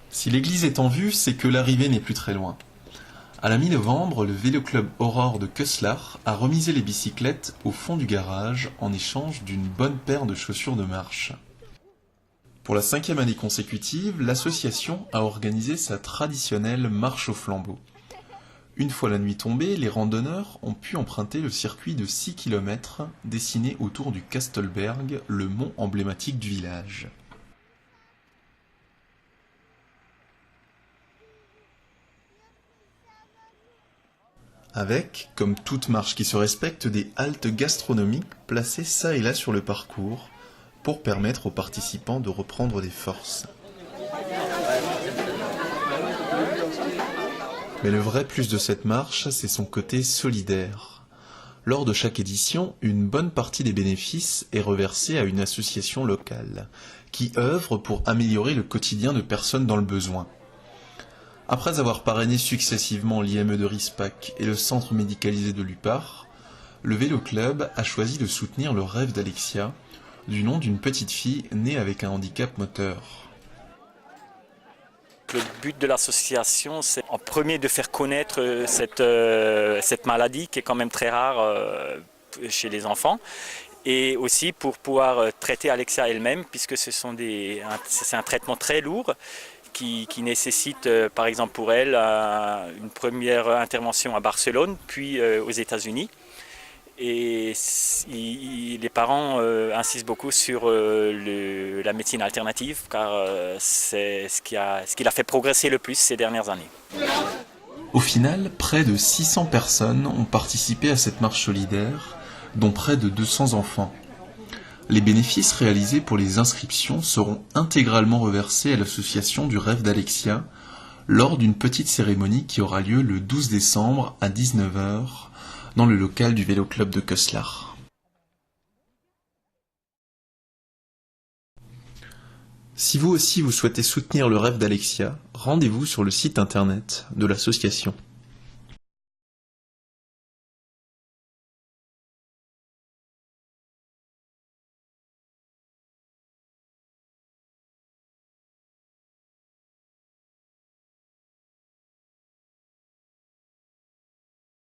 Si l'église est en vue, c'est que l'arrivée n'est plus très loin. À la mi-novembre, le vélo-club Aurore de Keuslar a remisé les bicyclettes au fond du garage en échange d'une bonne paire de chaussures de marche. Pour la 5e année consécutive, l'association a organisé sa traditionnelle marche au flambeau. Une fois la nuit tombée, les randonneurs ont pu emprunter le circuit de 6 km dessiné autour du Kastelberg, le mont emblématique du village. Avec, comme toute marche qui se respecte, des haltes gastronomiques placées çà et là sur le parcours pour permettre aux participants de reprendre des forces. Mais le vrai plus de cette marche, c'est son côté solidaire. Lors de chaque édition, une bonne partie des bénéfices est reversée à une association locale, qui œuvre pour améliorer le quotidien de personnes dans le besoin. Après avoir parrainé successivement l'IME de Rispac et le centre médicalisé de Lupar, le Vélo Club a choisi de soutenir le rêve d'Alexia, du nom d'une petite fille née avec un handicap moteur. Le but de l'association, c'est en premier de faire connaître cette maladie qui est quand même très rare chez les enfants. Et aussi pour pouvoir traiter Alexia elle-même, puisque c'est un traitement très lourd qui nécessite, par exemple pour elle, une première intervention à Barcelone, puis aux États-Unis. Et les parents insistent beaucoup sur la médecine alternative, car c'est ce qui l'a fait progresser le plus ces dernières années. Au final, près de 600 personnes ont participé à cette marche solidaire, dont près de 200 enfants. Les bénéfices réalisés pour les inscriptions seront intégralement reversés à l'association du rêve d'Alexia lors d'une petite cérémonie qui aura lieu le 12 décembre à 19 h dans le local du Vélo Club de Keuslar. Si vous aussi vous souhaitez soutenir le rêve d'Alexia, rendez-vous sur le site internet de l'association.